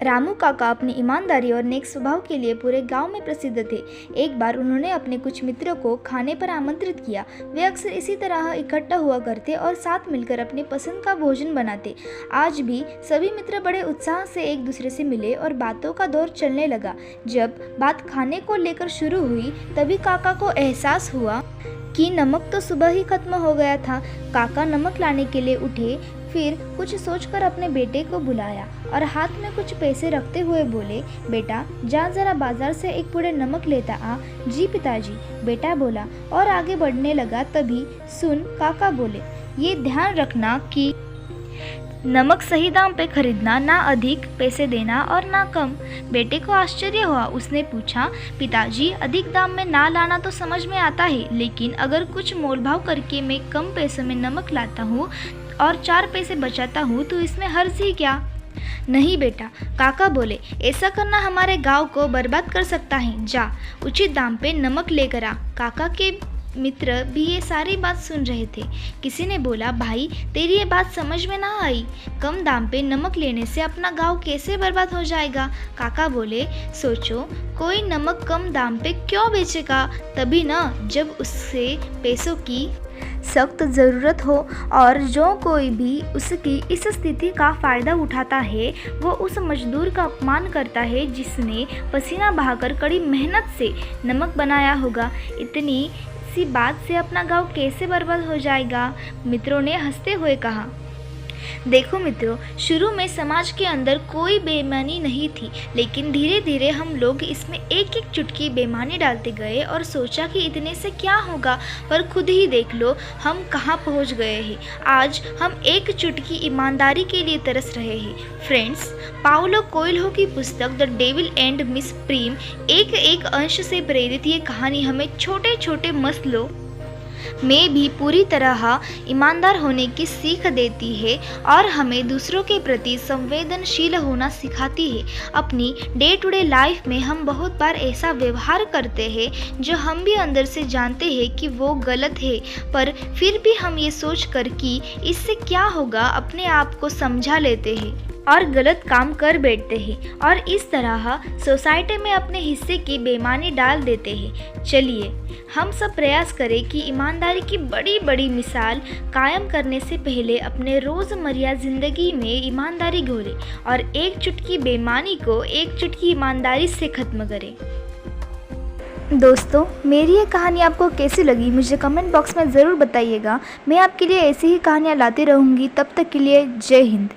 रामू काका अपनी ईमानदारी और नेक स्वभाव के लिए पूरे गांव में प्रसिद्ध थे। एक बार उन्होंने अपने कुछ मित्रों को खाने पर आमंत्रित किया। वे अक्सर इसी तरह इकट्ठा हुआ करते और साथ मिलकर अपने पसंद का भोजन बनाते। आज भी सभी मित्र बड़े उत्साह से एक दूसरे से मिले और बातों का दौर चलने लगा। जब बात खाने को लेकर शुरू हुई तभी काका को एहसास हुआ कि नमक तो सुबह ही खत्म हो गया था। काका नमक लाने के लिए उठे, फिर कुछ सोचकर अपने बेटे को बुलाया और हाथ में कुछ पैसे रखते हुए बोले, बेटा जा जरा बाजार से एक पुड़े नमक लेता आ। जी पिताजी, बेटा बोला और आगे बढ़ने लगा। तभी सुन काका बोले, ये ध्यान रखना कि नमक सही दाम पे खरीदना, ना अधिक पैसे देना और ना कम। बेटे को आश्चर्य हुआ। उसने पूछा, पिताजी अधिक दाम में ना लाना तो समझ में आता है, लेकिन अगर कुछ मोलभाव करके मैं कम पैसों में नमक लाता हूँ और 4 पैसे बचाता हूँ तो इसमें हर्ज ही क्या? नहीं बेटा, काका बोले, ऐसा करना हमारे गांव को बर्बाद कर सकता है। जा उचित दाम पे नमक लेकर आ। काका के मित्र भी ये सारी बात सुन रहे थे। किसी ने बोला, भाई तेरी ये बात समझ में ना आई, कम दाम पे नमक लेने से अपना गांव कैसे बर्बाद हो जाएगा? काका बोले, सोचो कोई नमक कम दाम पे क्यों बेचेगा? तभी ना जब उससे पैसों की सख्त ज़रूरत हो और जो कोई भी उसकी इस स्थिति का फ़ायदा उठाता है वो उस मजदूर का अपमान करता है जिसने पसीना बहाकर कड़ी मेहनत से नमक बनाया होगा। इतनी सी बात से अपना गांव कैसे बर्बाद हो जाएगा? मित्रों ने हंसते हुए कहा। देखो मित्रों, शुरू में समाज के अंदर कोई बेईमानी नहीं थी, लेकिन धीरे धीरे हम लोग इसमें एक एक चुटकी बेईमानी डालते गए और सोचा कि इतने से क्या होगा, पर खुद ही देख लो हम कहाँ पहुँच गए हैं। आज हम एक चुटकी ईमानदारी के लिए तरस रहे हैं। फ्रेंड्स, पाउलो कोएल्हो की पुस्तक the devil and miss prim एक अंश से प्रेरित ये कहानी हमें छोटे छोटे मसलों में भी पूरी तरह ईमानदार होने की सीख देती है और हमें दूसरों के प्रति संवेदनशील होना सिखाती है। अपनी डे टू डे लाइफ में हम बहुत बार ऐसा व्यवहार करते हैं जो हम भी अंदर से जानते हैं कि वो गलत है, पर फिर भी हम ये सोचकर कि इससे क्या होगा अपने आप को समझा लेते हैं और गलत काम कर बैठते हैं और इस तरह सोसाइटी में अपने हिस्से की बेईमानी डाल देते हैं। चलिए हम सब प्रयास करें कि ईमानदारी की बड़ी बड़ी मिसाल कायम करने से पहले अपने रोज़मर्रा ज़िंदगी में ईमानदारी घोलें और एक चुटकी बेईमानी को एक चुटकी ईमानदारी से ख़त्म करें। दोस्तों, मेरी ये कहानी आपको कैसी लगी मुझे कमेंट बॉक्स में ज़रूर बताइएगा। मैं आपके लिए ऐसी ही कहानियाँ लाती रहूँगी। तब तक के लिए जय हिंद।